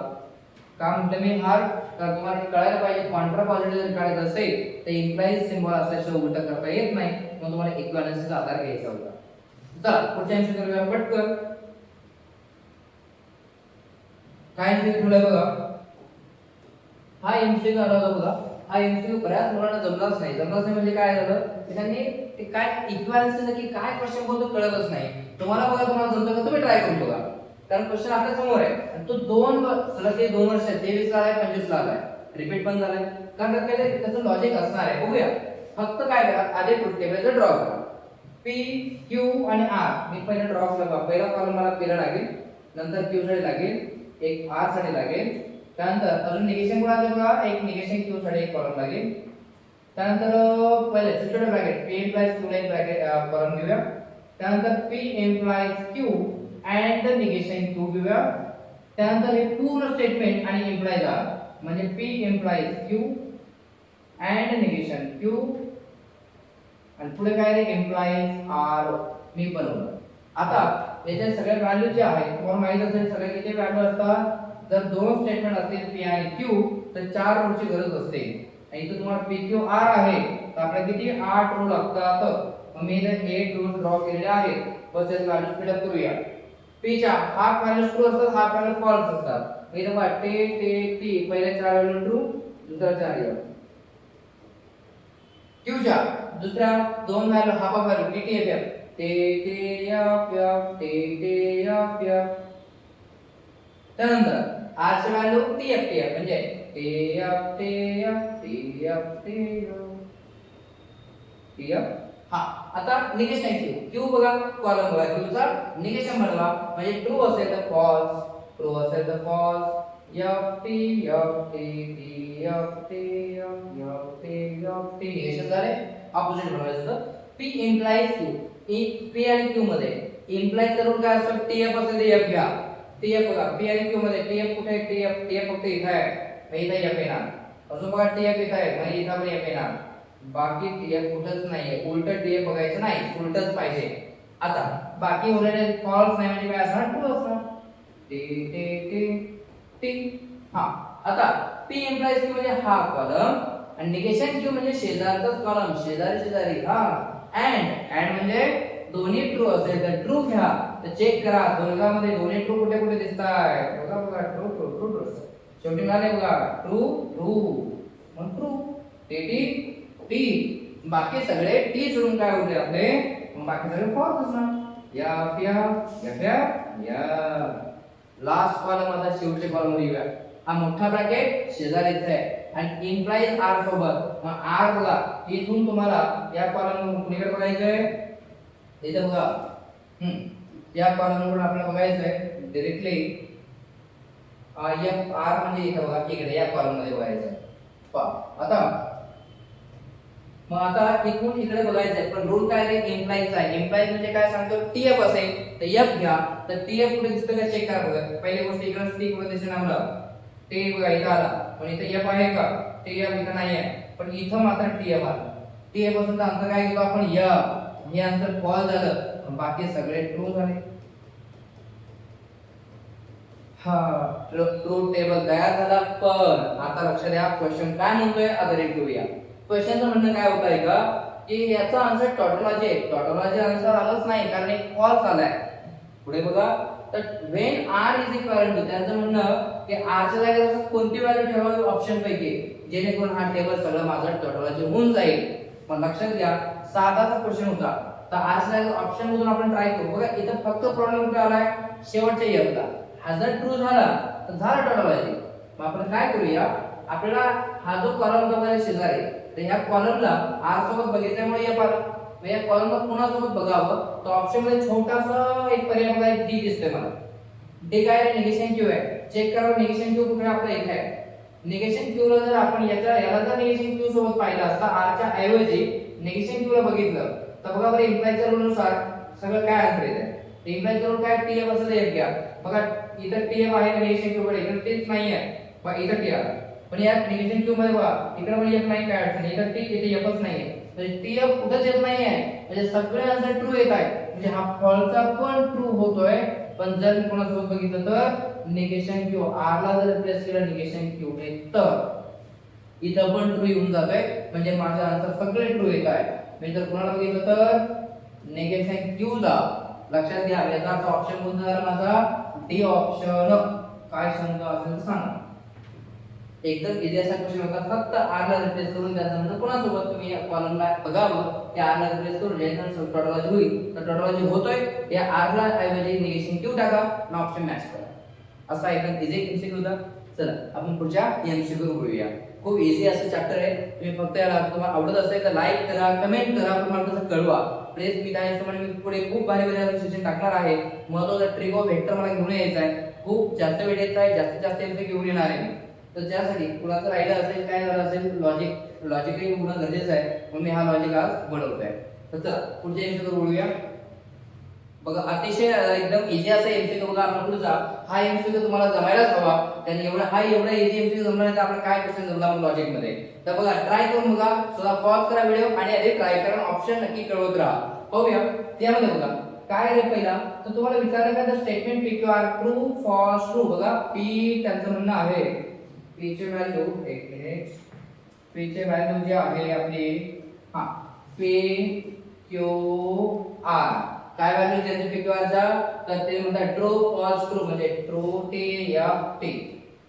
का म्हटलं मी हार्ड, तर तुम्हाला हे कळायला पाहिजे. कॉन्ट्रा पॉझिटिव्ह जर काढायचं असेल तर इम्प्लाइज सिम्बॉल असल्याशिवाय उलट करता येत नाही. मग तुम्हाला इक्विव्हॅलेन्सीचा आधार घ्यायचा होता. चला पुढच्या आन्सर करूया पटकन. काय ठेवलंय बघा, हा एमसीक्यू आला होता बघा. हा एमसीक्यू बऱ्याच मुलांना जमलाच नाही म्हणजे काय झालं, त्यांनी ते काय इक्विव्हॅलेन्सी नक्की काय क्वेश्चन बोलतो कळतच नाही. तुम्हाला बघा, तुम्हाला जमतं का, तुम्ही ट्राय करून बघा. कारण क्वेश्चन आपल्या समोर आहे आणि तो सलग ते 2 वर्ष 23 ला आलाय, 25 ला आलाय, रिपीट पण झालाय. कारण त्याचं लॉजिक असणार आहे. बघूया, फक्त काय करा, आधी ट्रुथ टेबल ड्रॉ करा. P, Q आणि R मी पहिला ड्रॉ केला. पहिला कॉलम मला P ला लागेल, नंतर Q साठी लागेल, एक R साठी लागेल. त्यानंतर अजून निगेशन कोणाचं बघा, एक निगेशन Q साठी एक कॉलम लागेल. त्यानंतर पहिले छोटे ब्रॅकेट P इम्प्लाइज Q ला एक ब्रॅकेट कॉलम घेऊया. त्यानंतर P implies Q and negation Q घेऊया. त्यानंतर हे पूर्ण स्टेटमेंट आणि इम्प्लाइज R, म्हणजे P implies Q and negation Q आणि पुढे काय रे, इम्प्लाइज R मी बनवलं. आता याच्या सगळ्या व्हॅल्यू जे आहेत तुम्हाला माहित असेल, सगळे किती व्हॅल्यू असतात. जर दोन स्टेटमेंट असतील P आणि Q तर 4 रोची गरज असते. आणि इथे तुम्हाला PQ R आहे, तर आपल्याला किती 8 रो लागतात. मग मी इथे 8 रो ड्रॉ केलेले आहेत. बस याची व्हॅल्यू फिल अप करूया. P च्या हाफ व्हॅल्यू ट्रू असतात, हाफ व्हॅल्यू फॉल्स असतात. इथे बघा T पहिले 4 व्हॅल्यू ट्रू, दुसरा 4 येईल. Q च्या दुसऱ्या दोन value half value TTFF, TTFF. त्यानंतर R ची व्हॅल्यू TFTF, म्हणजे TFTF. हा आता निगेशन क्यू, क्यू बघा कॉलम बघा, क्यूचा निगेशन बनवा म्हणजे ट्रू असेल तर फॉल्स, ट्रू असेल तर false, F T F T T F T F T F T negation झाले. ऑपोजिट बनवायचं पी इम्प्लाइज क्यू, पी आणि क्यू मध्ये इम्प्लाइज करून काय असतं, टीएफ असेल तर एफ घ्या, टीएफ बघा पी आणि क्यू मध्ये टीएफ कुठे आहे, टीएफ टीएफ फक्त इथे आहे, इथे एफ येणार. अजून बघा टीएफ इथे आहे म्हणजे इथे पण एफ येणार, बाकी टीएफ कुठंच नाहीये, उलट टीएफ बघायचं नाही, उलटच पाहिजे. आता बाकी उरलेले फॉल्स नाही म्हणजे काय असणार, ट्रू असणार. टी टी टी टी हा. आता पी इम्प्लाइज क्यू म्हणजे हा कॉलम आणि निगेशन क्यू म्हणजे शेजारचाच कॉलम, शेजारी शेजारी हा. अँड म्हणजे दोन्ही ट्रू असेल तर ट्रू घ्या, तर चेक करा दोघांमध्ये दोन्ही ट्रू कुठे कुठे दिसताय, बघा बघा ट्रू ट्रू ट्रू ट्रू शेवटी मिळाले बघा ट्रू ट्रू मग ट्रू. टी टी टी बाकी सगळे टी सोडून काय होते आपले, मग बाकी सगळे फॉल्स असणार. या लास्ट कॉलम आता शेवटचे कॉलम लिहूया. हा मोठा ब्रॅकेट शेजारीच आहे आणि इम्प्लाइज आर सोबत, मग आर बघा इथून तुम्हाला या कॉलम कुणीकडे बघायचंय, इथे बघा या कॉलम कडून आपल्याला बघायचंय डायरेक्टली एफ आर म्हणजे इथे बघा इकडे या कॉलम मध्ये बघायचंय पहा. आता मग आता इथून इकडे बघायचंय पण रूल काय रे, इम्प्लाइज आहे. इम्प्लाइज म्हणजे काय सांगतो, टीएफ असेल तर एफ घ्या, तर टीएफ कुठे दिसतं का चेक करा बघा. पहिली गोष्ट इकडे स्टिक मध्ये दिसेल आम्हाला, टी बघा इथं आला पण इथे एफ आहे का, टीएफ इथं नाही आहे पण इथं मात्र टीएफ आला. टीएफ असून तर आन्सर काय घेतो आपण एफ, हे आन्सर फॉल्स झालं, बाकी सगळे ट्रू झाले. हा ट्रू टेबल तयार झाला. पण आता लक्ष द्या क्वेश्चन काय म्हणतोय, आता रीड करूया. क्वेश्चनचं म्हणणं काय होत आहे का, की याचा आन्सर टॉटोलॉजी आहे. टॉटोलॉजी आन्सर आलाच नाही कारण एक फॉल्स आलाय. पुढे बघा, तर when R is equal to, त्यांचं म्हणणं की आर च्या जागेवर कोणती व्हॅल्यू ठेवावी ऑप्शन पैकी जेणेकरून हा टेबल सगळं माझं टॉटोलॉजी होऊन जाईल. पण लक्षात घ्या साधाचा क्वेश्चन होता, तर आर च्या जागेवर ऑप्शन मधून आपण ट्राय करू. बघा इथं फक्त प्रॉब्लेम कुठे आलाय, शेवटच्या एफला. हा जर ट्रू झाला तर झालं टॉटोलॉजी. मग आपण काय करूया, आपल्याला हा जो कॉलम बघायला शेजारी, तर ह्या कॉलमला आर सोबत बघितल्यामुळे एफ आलं, मग या कॉलमला पुन्हा सोबत बघावं तर ऑप्शन मध्ये छोटासा एक पर्याय बघा, डी दिसतोय मला. डी काय आहे, निगेशन क्यू आहे. चेक करा निगेशन क्यू कुठे आपल्या इथे आहे. निगेशन क्यू ला जर आपण याला जर निगेशन क्यू सोबत पाहिलं असता आर च्या ऐवजी निगेशन क्यू ला बघितलं तर बघा बरं इम्प्लाइजच्या रूल नुसार सगळं काय आन्सर येते. इम्प्लाइजचा रूल काय, टीएफ असेल तर एफ घ्या. बघा इथं टीएफ आहे निगेशन क्यू कडे, इकडे टीच नाही आहे, बघा इथं टी आला पण या निगेशन क्यू मध्ये बघा इकडे पण एफ नाही, काय अडचण इथं टी इथे एफच नाहीये, म्हणजे टीएफ कुठेच येत नाहीये, म्हणजे सगळे आन्सर ट्रू येत आहे. म्हणजे हा फॉल्सचा पण ट्रू होतोय. पण जर मी कोणासोबत बघितलं तर निगेशन क्यू, आर ला जर रिप्लेस केलं निगेशन क्यू ने तर इथं पण ट्रू येऊन जातोय, म्हणजे माझा आन्सर सगळे ट्रू येत आहे. मी जर कोणाला बघितलं तर निगेशन क्यू ला, लक्षात घ्या याचा ऑप्शन कोणता झाला माझा, डी ऑप्शन. काय शंका असेल तर सांगा. एकदम इझी असा क्वेश्चन होता, फक्त आर ला रिप्लेस करून त्याचा म्हणजे कोणासोबत तुम्ही या कॉलमला बघावं, त्या आर ला रिप्लेस करून जेणेकरून टॉटोलॉजी होईल. तर टॉटोलॉजी होतोय या आर ला ऐवजी निगेशन क्यू टाका आणि ऑप्शन मॅच करा. असा एकदम इझी एमसीक्यू होता. चला आपण पुढच्या एमसीक्यू बघूया. खूप इझी असं चॅप्टर आहे. तुम्ही फक्त याला तुम्हाला आवडत असेल तर लाईक करा, कमेंट करा, तुम्हाला कसं कळवा प्लीज. मी काय मी पुढे खूप भारी भारी सेशन टाकणार आहे. महत्त्वाचा ट्रिक ऑफ वेक्टर मला घेऊन यायचा आहे. खूप जास्त वेळ येत आहे, जास्तीत जास्त एमसीक्यू घेऊन येणार आहे. तर त्यासाठी कुणाचं राहिलं असेल काय झालं असेल लॉजिकली होणं गरजेचं आहे, म्हणून मी हा लॉजिक आज बनवतोय. तर चला पुढच्या एमसीक्यू बोलूया. बघा अतिशय एकदम इझी असा एमसीक्यू बघा आपला पुढचा. हा एमसीक्यू तुम्हाला जमायलाच हवा, त्याने एवढा इझी एमसीक्यू जमला नाही तर आपण काय क्वेश्चन जमला मग लॉजिक मध्ये. तर बघा ट्राय करून बघा, स्वतः पॉज करा व्हिडिओ आणि आधी ट्राय करा, ऑप्शन नक्की कळवत राहा. पाहूया त्यामध्ये बघा काय रे पहिला, तर तुम्हाला विचारलं का the statement P Q R true false true. बघा पी त्यांचं म्हणणं आहे, पी ची व्हॅल्यू एक मिनिट, पी ची व्हॅल्यू जी आहे आपली हा पी क्यू आर, काय व्हॅल्यू त्यांची पी क्यू आर चा, तर ते म्हणतात ट्रू फॉल्स ट्रू म्हणजे ट्रू टी एफ टी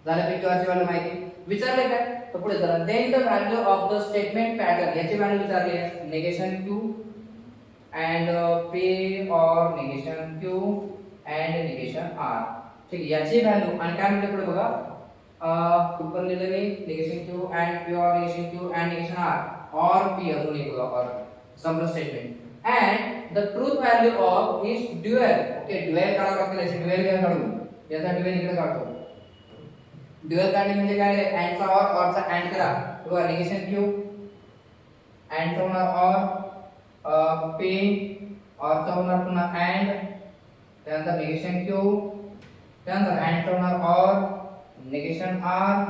झालं. पी क्यू आर ची व्हॅल्यू माहिती विचारले काय, तर पुढे चला then the value of the statement pattern, याची व्हॅल्यू विचारली आहे negation Q and p or negation q and negation r. ठीक आहे याची व्हॅल्यू आणि काय म्हणते पुढे बघा कुठपर्यंत लिहिलं मी negation q and p or negation q and negation r or p अजून एक बघा और संपूर्ण statement and the truth value of each dual. Okay dual काढावं लागेल. असे ड्युअल घ्या काढून. याचा ड्युअल इकडे काढतो. ड्युअल काढणे म्हणजे काय रे, अँड चा ऑर चा अँड करा. बघा निगेशन क्यू अँड चा होणार ऑर, पी ऑर चा होणार पुन्हा अँड, त्यानंतर निगेशन क्यू, त्यानंतर अँड चा होणार or, negation R,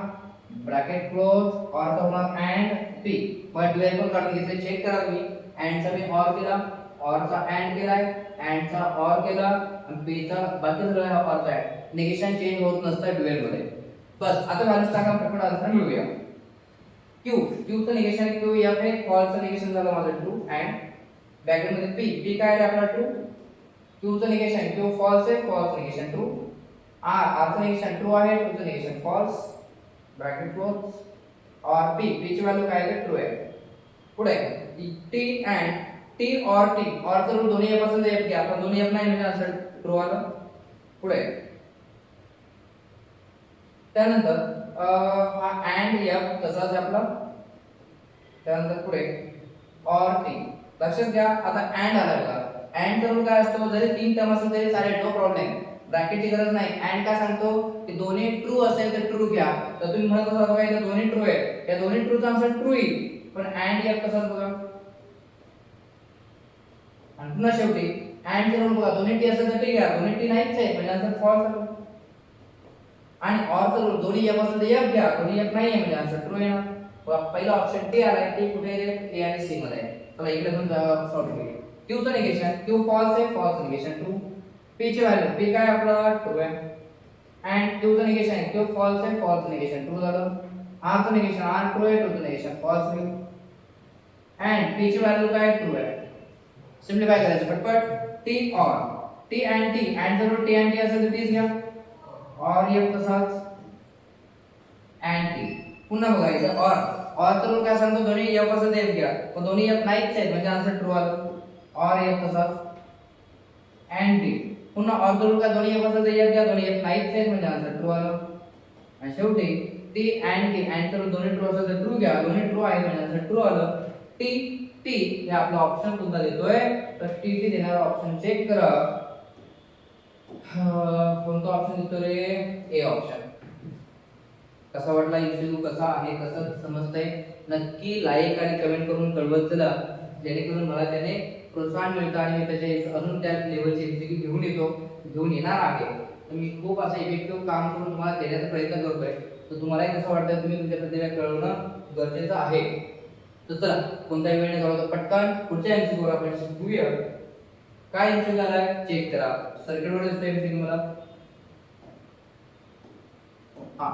bracket close, or चा होणार अँड पी. मग ड्युअल पण काढून घेतले. चेक करा तुम्ही. अँड चा मी ऑर केला, ऑर चा अँड केलाय, अँड चा ऑर केला आणि पी चा बाकी सगळं ऑर चा अँड. निगेशन चेंज होत नसतं ड्युअल मध्ये. बस आता व्हॅल्यूज टाका, पटपट आन्सर मिळूया. क्यू, क्यू चं निगेशन क्यू एफ आहे, फॉल्स चं निगेशन झालं माझं ट्रू अँड ब्रॅकेट मध्ये पी, पी काय आहे आपला ट्रू. क्यू चं निगेशन क्यू फॉल्स आहे, false negation true. R, R चं निगेशन ट्रू आहे, ट्रू चं negation false, bracket close, or P, P ची व्हॅल्यू काय आहे ट्रू आहे. पुढे T and T or T, or तर दोन्ही एफ असेल तर एफ घ्या. आपण दोन्ही एफ नाही म्हणजे आन्सर ट्रू आलं. पुढे त्यानंतर हा अँड एफ तसाच आपला. त्यानंतर पुढे और टी. लक्षात घ्या आता अँड आला बघा. अँड करून काय असतो, जरी तीन टर्म असेल तरी चालेल, नो प्रॉब्लेम. ब्रॅकेटची गरज नाही. अँड काय सांगतो की दोन्ही ट्रू असेल तर ट्रू घ्या. तर तुम्ही म्हणत असाल बघा इथे दोन्ही ट्रू आहे, या दोन्ही ट्रूचा आन्सर ट्रू येईल. पण अँड एफ कसा बघा, आणि पुन्हा शेवटी अँड करून बघा दोन्ही टी असेल तर टी घ्या, दोन्ही टी नाहीच आहे म्हणजे आन्सर फॉल्स आला. आणि ऑर तर दोन्ही एफ असेल तर एफ घ्या, दोन्ही एफ नाही आहे म्हणजे आन्सर ट्रू येणार. पहिला ऑप्शन टी आलाय, टी कुठे आहे, ए आणि सी मध्ये आहे. चला इकडे पण सॉल्व करूया. क्यू चं निगेशन क्यू फॉल्स आहे, फॉल्स निगेशन ट्रू. पी ची व्हॅल्यू पी काय आपला ट्रू आहे. अँड क्यू चं निगेशन क्यू फॉल्स आहे, फॉल्स निगेशन ट्रू झालं. आर चं निगेशन आर ट्रू आहे, ट्रू चं निगेशन फॉल्स होईल. अँड पी ची व्हॅल्यू काय ट्रू आहे. सिम्प्लिफाय करायचं पटपट. T or T and T, and जर टी अँड टी असेल तर तीच घ्या, और एफ तसाच अँड टी. पुन्हा बघायचं और तर काय सांगतो दोन्ही एफ असेल तर एफ घ्या, पण दोन्ही एफ नाहीच आहेत म्हणजे आन्सर ट्रू आलं. और एफ तसाच अँड टी. पुन्हा और तर काय दोन्ही एफ असेल तर एफ घ्या, दोन्ही एफ नाहीच आहेत म्हणजे आन्सर ट्रू आलं. आणि शेवटी टी अँड टी, अँड तर दोन्ही ट्रू असेल तर ट्रू घ्या, दोन्ही ट्रू आहे म्हणजे आन्सर ट्रू आलं. टी टी हे आपला ऑप्शन कोणता देतोय, तर टी टी देणारा ऑप्शन चेक करा. कोणता ऑप्शन देतो रे, ए ऑप्शन. कसा वाटला एमसीक्यू, कसा आहे, कसं समजतंय, नक्की लाईक आणि कमेंट करून कळवत चला, जेणेकरून मला त्याने प्रोत्साहन मिळतं आणि मी त्याचे अजून त्या लेवलचे एमसीक्यू घेऊन येणार आहे. तर मी खूप असं इफेक्टिव्ह काम करून तुम्हाला देण्याचा प्रयत्न करतोय. तर तुम्हालाही कसं वाटतं तुम्ही तुमच्या प्रतिभा कळवणं गरजेचं आहे. तर चला कोणताही वेळ न घालवता पटकन पुढच्या एमसीक्यू वर आपण शिकूया. काय एमसीक्यू झालाय चेक करा. सर्किटवर दिसतोय एमसीक्यू मला. हा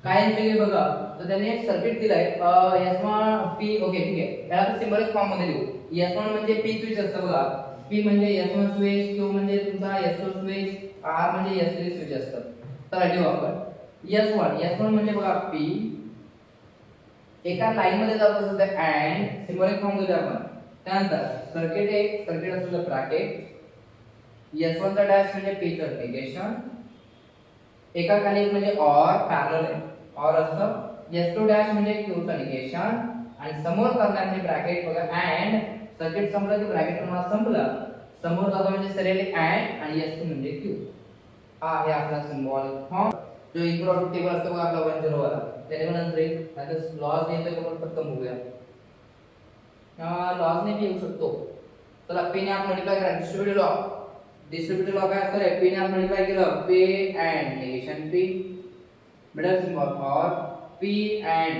काय एमसीक्यू बघा, तर त्याने सर्किट दिलाय S1 P. ओके ठीक आहे, याला सिम्बॉलिक फॉर्म मध्ये लिहू. S1 म्हणजे P स्विच असतं बघा, P म्हणजे S1 स्विच, Q म्हणजे तुमचा S2 स्विच, R म्हणजे S3 स्विच असतं. तर लिहू आपण S1 म्हणजे बघा P. एका लाईन मध्ये जात असेल तर अँड सिम्बॉलिक फॉर्म मध्ये आपण. त्यानंतर सर्किट असेल तर ब्रॅकेट. S1 चा डॅश म्हणजे P चं निगेशन. एका खाली एक म्हणजे और पॅरलल आहे, और असतं. S2 डॅश म्हणजे Q चं निगेशन आणि समोर करणार म्हणजे ब्रॅकेट बघा अँड. सर्किट संपलं की ब्रॅकेट तुम्हाला संपलं, समोर जातो म्हणजे सरळ अँड आणि S2 म्हणजे Q. हा आहे आपला सिम्बॉलिक फॉर्म. जो इक्वल आउटपुट टेबल असतो बघा आपला 1 0 वाला, त्याने पण नंतर आता लॉज ने येतो का पटकन बघूया. लॉज ने भी येऊ शकतो. चला P ने आपण मल्टिप्लाय करा, डिस्ट्रीब्युटिव्ह लॉ काय असतं रे, P ने आपण मल्टिप्लाय केलं P and negation P, middle symbol और P अँड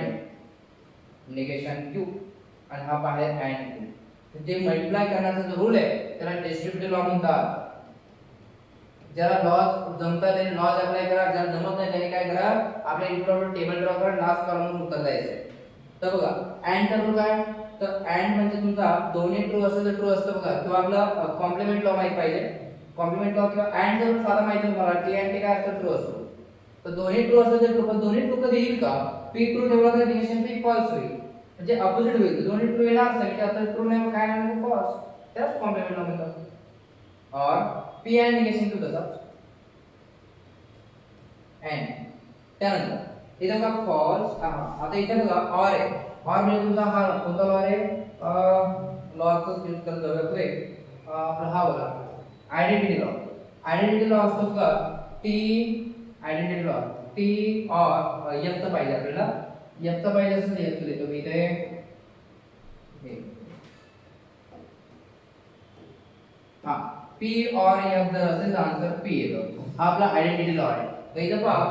निगेशन Q आणि हा बाहेर अँड Q. ते मल्टिप्लाय करण्याचा जो रूल आहे त्याला डिस्ट्रीब्युटिव्ह लॉ म्हणतात. ज्याला लॉज जमतात त्याने लॉज अप्लाय करा, ज्याला जमत नाही त्याने काय करा, आपल्या इक्वल टेबल ड्रॉ करा, लास्ट कॉलमवर उत्तर द्यायचं. तर बघा अँड तर काय, तर अँड म्हणजे तुमचा दोन्ही ट्रू असेल तर ट्रू असतं बघा, किंवा आपला कॉम्प्लिमेंट लॉ माहित पाहिजे. कॉम्प्लिमेंट लॉ किंवा अँड जर साधा माहिती आहे तुम्हाला, टी अँड टी काय असतं ट्रू असतो. तर दोन्ही ट्रू असेल तर ट्रू, पण दोन्ही ट्रू कधी येईल का, पी ट्रू ठेवला तर निगेशन पी फॉल्स होईल, म्हणजे अपोजिट होईल. दोन्ही ट्रू येणार नाही म्हणजे आता ट्रू नाही मग काय नाही फॉल्स, त्याच कॉम्प्लिमेंट लॉ म्हणतात. और पी अँड निगेशन टू तसाच अँड. त्यानंतर इथे बघा फॉल्स. आता इथे बघा और आहे, और म्हणजे तुमचा हा कोणता लॉ आहे, लॉचा यूज करत जाऊया पुढे. आपला हा बघा आयडेंटिटी लॉ. आयडेंटिटी लॉ असतो का टी आयडेंटिटी लॉ टी और एफ चा पाहिजे आपल्याला. एफ चा पाहिजे असेल तर एफ लिहितो मी इथे हे. हा पी और एफ जर असेल तर आन्सर पी येतो. हा आपला आयडेंटिटी लॉ आहे. तर इथं पहा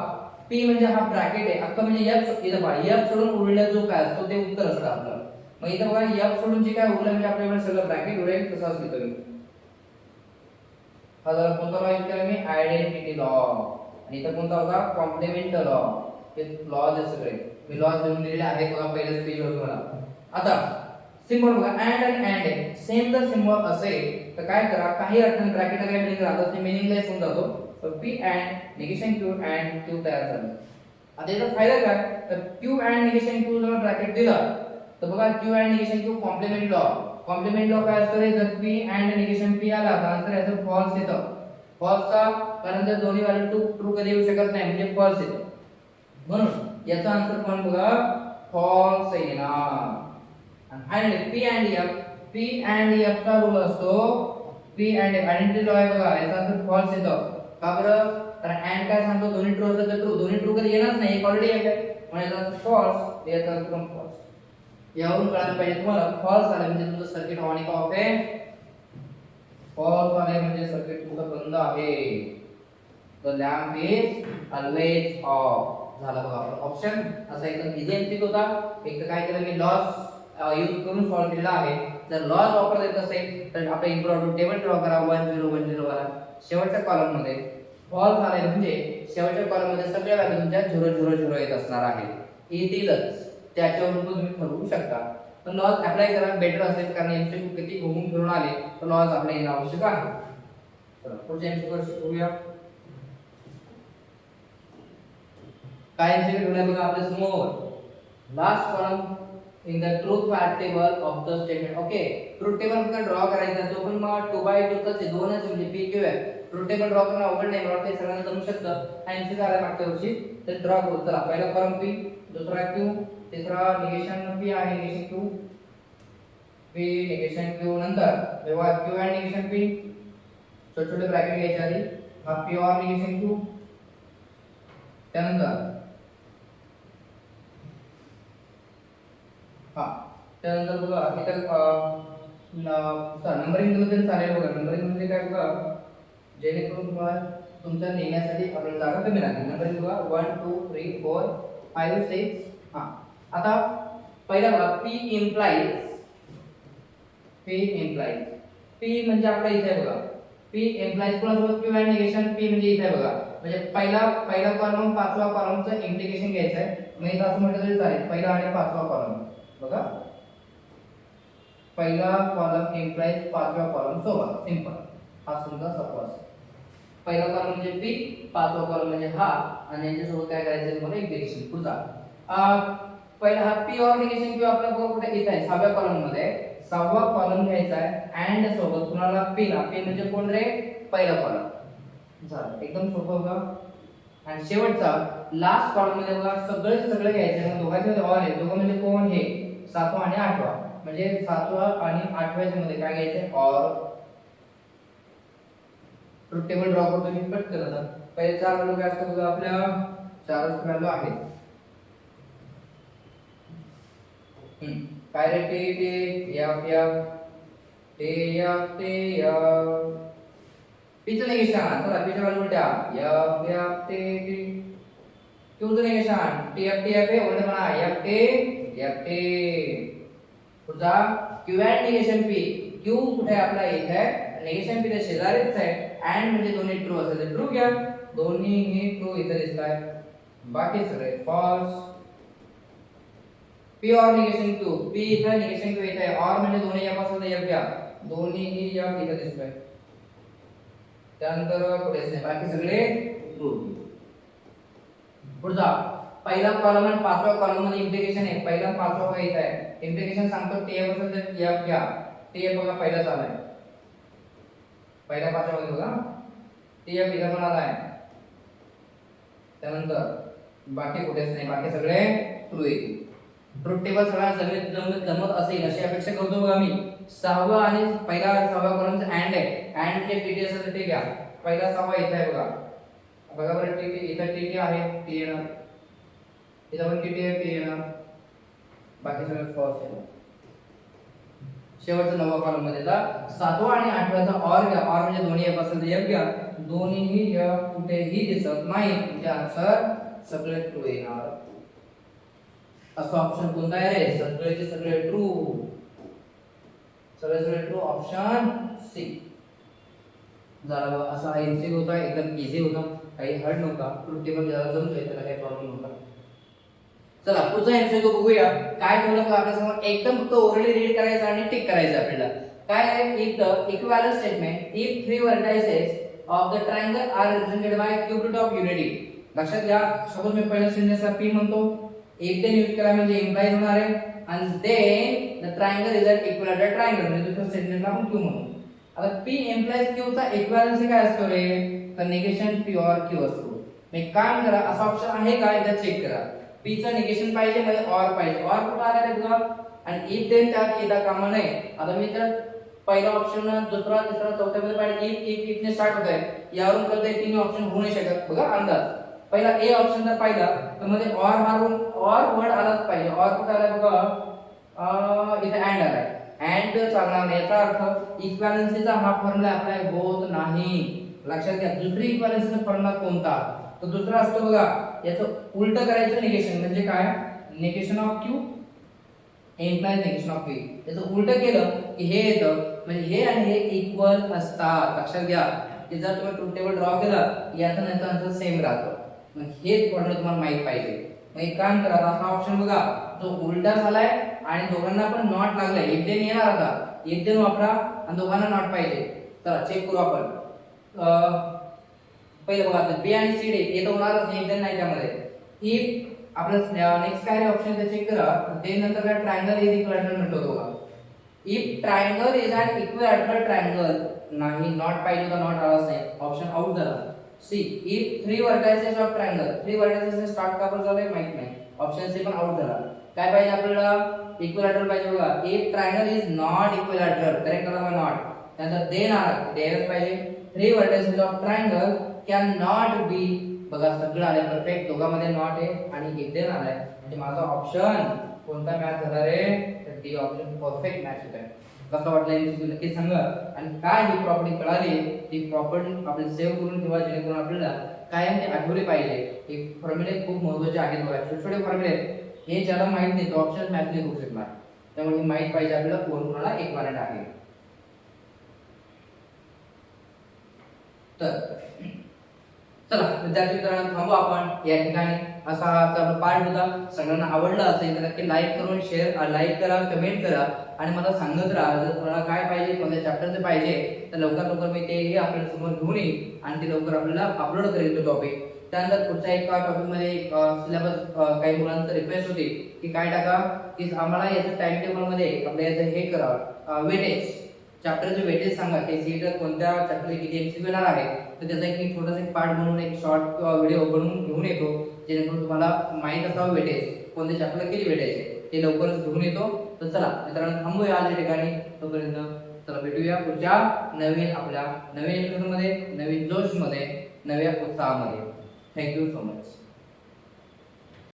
पी म्हणजे हा ब्रॅकेट आहे अख्खा म्हणजे एफ. इथं पहा एफ सोडून उरलेला जो काय असतो ते उत्तर असतं आपलं. मग इथं बघा एफ सोडून जे काय उरलं म्हणजे आपल्याकडे सगळं ब्रॅकेट उरेल तसाच लिहितो मी. हा जरा कोणता लॉ यूज केला मी आयडेंटिटी लॉ. आणि इथं कोणता होता कॉम्प्लिमेंट लॉ. हे लॉज आहे सगळे मी लॉज लिहून दिलेले आहेत बघा पहिल्याच पेज वर तुम्हाला. आता सिम्बॉल बघा अँड आणि अँड आहे सेम जर सिम्बॉल असेल तर काय करा काही अडचण ब्रॅकेटला काय मिनिंग राहतात ते मिनिंगलेस होऊन जातो. तर P and negation Q and Q तयार झालं. आता याचा फायदा काय तर क्यू अँड निगेशन क्यू जर ब्रॅकेट दिला तर बघा Q and negation Q complement law. Complement law काय असतं रे जर पी अँड निगेशन पी आला तर आन्सर याचं फॉल्स येतं. फॉल्स का कारण जर दोन्ही व्हॅल्यू ट्रू कधी येऊ शकत नाही म्हणजे फॉल्स येतं. म्हणून याचा आन्सर पण बघा फॉल्स येणार. आणि पी अँड एफ चा रूल असतो P and F identity law आहे बघा याचा आन्सर फॉल्स येतो. का बरं तर अँड काय सांगतो दोन्ही ट्रू असेल तर ट्रू. दोन्ही ट्रू कधी येणारच नाही एक ऑलरेडी आहे म्हणजे याचा आन्सर फॉल्स याचा आन्सर पण फॉल्स. यावरून कळायला पाहिजे तुम्हाला फॉल्स आलं म्हणजे तुमचं सर्किट ऑन आहे का ऑफ आहे. फॉल्स आले म्हणजे सर्किट तुमचं बंद आहे. The lamp is always of झालं बघा आपला ऑप्शन. असा एकदम इझी एमसीक्यू होता. एक तर काय केलं मी लॉस यूज करून सॉल्व्ह केलेला आहे. जर लॉस वापरता येत असेल तर आपल्या इम्प्रॉम्प्ट टेबल ड्रॉ करा 1 0 1 0 वाला. शेवटच्या कॉलम मध्ये फॉल्स आले म्हणजे शेवटच्या कॉलम मध्ये सगळ्या व्हॅल्यू तुमच्या 0 0 0 येत असणार आहे. येतीलच त्याच्यावरून तुम्ही ठरवू शकता. पण लॉस अप्लाय करा बेटर असेल कारण एमसीक्यू किती घुमून फिरून आले तर लॉस आपल्या येणं आवश्यक आहे. चला पुढच्या एमसीक्यू शिकूया. काय एमसीक्यू ठेवलाय बघा आपल्या समोर. Last column in the truth fact table of the statement. Okay truth table फक्त ड्रॉ करायचा तो पण मग 2 बाय 2 च आहे दोनच म्हणजे पी क्यू आहे. ट्रूथ टेबल ड्रॉ करणं अवघड नाही मला वाटतं सगळ्यांना जमू शकतं. हा एमसीक्यू आला मागच्या वर्षी तर ड्रॉ करू. चला पहिला कॉलम पी दुसरा क्यू तिसरा निगेशन पी आहे negation Q P negation Q नंतर जेव्हा क्यू अँड निगेशन पी छोटे छोटे ब्रॅकेट घ्यायचे आधी. हा पी और निगेशन क्यू त्यानंतर हा त्यानंतर बघा इथं नंबरिंग दिलं तरी चालेल बघा. नंबरिंग म्हणजे काय बघा जेणेकरून तुम्हाला तुमच्या लिहिण्यासाठी आपल्याला जागा कमी लागेल. नंबरिंग बघा 1 2 3 4 5 6 हा. आता पहिला बघा पी इम्प्लाइज पी म्हणजे आपला इथे आहे बघा P implies plus Q and negation P म्हणजे इथे आहे बघा. म्हणजे पहिला कॉलम पाचवा कॉलमचं इम्प्लिकेशन घ्यायचं आहे. मग इथं असं म्हटलं तरी चालेल पहिला आणि पाचवा कॉलम बघा. पहिला कॉलम इम्प्लाइज पाचव्या कॉलम सोबत सिंपल. हा सुद्धा सोपा असेल. पहिला कॉलम म्हणजे पी पाचवा कॉलम म्हणजे हा आणि यांच्यासोबत काय करायचं तुम्हाला इम्प्लिकेशन पुढचा. पहिला हा पी और निगेशन क्यू आपला कुठे इथे आहे 6व्या कॉलम मध्ये. 6वा कॉलम घ्यायचा आहे अँड सोबत कुणाला पी ला. पी म्हणजे कोण रे पहिला कॉलम झालं एकदम सोपं बघा. आणि शेवटचा लास्ट कॉलम मध्ये बघा सगळे घ्यायचे मग दोघांचे ऑर आहे. दोघं म्हणजे कोण हे 7वा आणि 8वा म्हणजे 7वा आणि 8व्याच्या मध्ये काय घ्यायचे ऑर. ट्रूथ टेबल ड्रॉ करतो मी पटकन. आता पहिले चार व्हॅल्यू काय असतात बघा आपल्या चारच व्हॅल्यू आहेत. काय रे T F F T F T F पीचं निगेशन चला पीच्या व्हॅल्यू उलट्या एफ एफ टी टी क्यूचं निगेशन टी एफ आहे उलट म्हणा एफ टी पुढचा Q and negation P Q कुठे आपला इथे आहे निगेशन पी शेजारीच आहे. अँड म्हणजे दोन्ही ट्रू असेल तर ट्रू घ्या. दोन्ही ट्रू इथे दिसताय बाकी सगळे फॉल्स. पी और निगेशन क्यू पी इथे निगेशन क्यू इथे और म्हणजे दोन्ही एफ असेल तर एफ घ्या. दोन्ही एफ इथे दिसतोय त्यानंतर कुठेच नाही बाकी सगळे ट्रू. पुढचा पहिला कॉलम आणि पाचवा कॉलम मध्ये इम्प्लिकेशन आहे. पहिला पाचवा इथे आहे इम्प्लिकेशन सांगतो टीएफ असेल तर एफ घ्या. टीएफ बघा पहिला चाललाय पहिल्या पाचवा मध्ये बघा टीएफ इथे पण आलाय. त्यानंतर बाकी कुठेच नाही बाकी सगळे ट्रू येतील. ट्रुथ टेबल सगळ्यांना जमत असेल अशी अपेक्षा करतो बघा मी. 6वा आणि पहिला 6व्या कॉलमचा अँड आहे. अँड चे टीटी असेल ते घ्या. पहिला 6वा इथे आहे बघा. बघा बरं टीटी इथे टीटी आहे टी येणार. इथं पण टीटी आहे टी येणार. बाकी सगळं फॉल्स आहे. शेवटचा 9वा कॉलम मध्ये जा. 7वा आणि 8व्याचा ऑर घ्या. ऑर म्हणजे दोन्ही एफ असेल तर एफ घ्या. दोन्हीही एफ कुठेही दिसत नाही म्हणजे आन्सर सगळे ट्रू येणार. असं ऑप्शन कोणता आहे रे? सगळेचे सगळे ट्रू. सगळे ट्रू ऑप्शन सी. झाला बघा. असा हा एमसीक्यू होता. एकदम इझी होता. काही हार्ड नव्हता. ट्रू टेबल ज्याला जमतंय त्याला काही प्रॉब्लेम नव्हता. चला पुढचा एमसीक्यू बघूया. काय ठेवलं का आपल्या समोर एकदम फक्त ओरली रीड करायचं आणि टिक करायचं आपल्याला. काय आहे? If the equivalent statement if three vertices of the triangle are represented by cube root of unity. लक्षात घ्या. सपोज मी पहिल्या सेंटेन्सला पी म्हणतो. इफ देन यूज केला म्हणजे इम्प्लाइज होणार आहे आणि then the triangle is an equilateral triangle म्हणजे दुसऱ्या सेंटेन्सला आपण क्यू म्हणू. आता पी इम्प्लाइज क्यू चा इक्विव्हॅलन्सी काय असतो रे? तर निगेशन पी और क्यू असतो. एक काम करा असा ऑप्शन आहे का एकदा चेक करा. पी चं निगेशन पाहिजे म्हणजे ऑर पाहिजे. ऑर कुठे आला रे बघा. आणि इफ देन त्यात येता कामा नये. आता मी तर पहिला ऑप्शन दुसरा तिसरा चौथा मध्ये पाहिजे इफ ने स्टार्ट होत आहे. यावरून कळतंय तीन ऑप्शन होऊ नाही शकत. बघा अंदाज. पहिला ए ऑप्शन जर पाहिला तर मध्ये ऑर मारून ऑर वर्ड आलाच पाहिजे. ऑर कुठे आला बघा. इथे अँड आलाय. अँड चालणार नाही. याचा अर्थ इक्विव्हॅलन्सीचा हा फॉर्म्युला अप्लाय होत नाही. लक्षात घ्या. दुसरी इक्विव्हॅलन्सीचा फॉर्म्युला कोणता? तो दुसरा असतो बघा. याचं उलट करायचं निगेशन म्हणजे काय? Negation of Q implies negation of P. याचं उलट केलं की हे येतं म्हणजे हे आणि हे इक्वल असतात. लक्षात घ्या. की जर तुम्ही ट्रुथ टेबल ड्रॉ केला याचा नंतर आन्सर सेम राहतो. मग हे फॉर्म्युला तुम्हाला माहित पाहिजे. मग एक काम करा. हा ऑप्शन बघा जो उलटा झालाय आणि दोघांना पण नॉट लागलाय. इफ देन येणार आता. इफ देन वापरा आणि दोघांना नॉट पाहिजे. चला चेक करू आपण. पहिलं बघा बी आणि सी डी हे तर होणारच नाही. इफ देन नाही त्यामध्ये. इफ आपलं नेक्स्ट काय ऑप्शन ते चेक करा. देन नंतर काय ट्रायंगल इज इक्विलॅटरल म्हटलं होतं बघा. If triangle is an equilateral triangle नाही नॉट पाहिजे होता. नॉट आलाच नाही. ऑप्शन आउट झाला. C if three vertices of triangle. Three vertices start का बरं झालंय माहित नाही. ऑप्शन सी पण आउट झाला. काय पाहिजे आपल्याला? इक्विलॅटरल पाहिजे बघा. If triangle is not equilateral correct आला नॉट. त्यानंतर देन आला देनच पाहिजे. Three vertices of triangle can not be. बघा सगळं आलंय परफेक्ट. दोघांमध्ये नॉट आहे आणि इफ देन आलाय म्हणजे माझा ऑप्शन कोणता मॅच झाला रे? तर डी ऑप्शन परफेक्ट मॅच होत आहे. कसं वाटलं एमसीक्यू नक्की सांगा. आणि काय ही प्रॉपर्टी कळाली ती प्रॉपर्टी आपल्याला सेव्ह करून ठेवा जेणेकरून आपल्याला कायम ते आठवले पाहिजे. हे फॉर्म्युले खूप महत्त्वाचे आहेत बघा. छोटे छोटे फॉर्म्युले हे ज्याला माहित नाही तो ऑप्शन मॅच नाही करू शकणार. त्यामुळे माहित पाहिजे आपल्याला कोण कोणाला इक्विव्हॅलेंट आहे. तर चला विद्यार्थी मित्रांनो थांबू आपण या ठिकाणी. असा हा आपला पार्ट होता. सगळ्यांना आवडला असेल तर नक्की लाईक करून शेअर लाईक करा कमेंट करा आणि मला सांगत राहा. जर तुम्हाला काय पाहिजे कोणत्या चॅप्टरचे पाहिजे तर लवकर लवकर मी तेही आपल्या समोर घेऊन येईन आणि ते लवकर आपल्याला अपलोड करेल तो टॉपिक. त्यानंतर पुढच्या एका टॉपिक मध्ये सिलेबस काही मुलांचं रिक्वेस्ट होती की काय टाका की आम्हाला याचं टाइम टेबल मध्ये आपल्या याचं हे करा वेटेज चॅप्टरचे वेटेज सांगा की सीटर कोणत्या चॅप्टर किती एमसीक्यू येणार आहे. तर त्याचा एक छोटासा एक पार्ट बनवून एक शॉर्ट व्हिडिओ बनवून घेऊन येतो जेणेकरून तुम्हाला माहित असावं वेटेज कोणत्या चॅप्टरला किती वेटेज आहे ते लवकरच घेऊन येतो. तर चला मित्रांनो थांबूया आज या ठिकाणी. तोपर्यंत चला भेटूया पुढच्या नवीन आपल्या नवीन एपिसोड मध्ये नवीन जोश मध्ये नव्या उत्साहामध्ये. Thank you so much.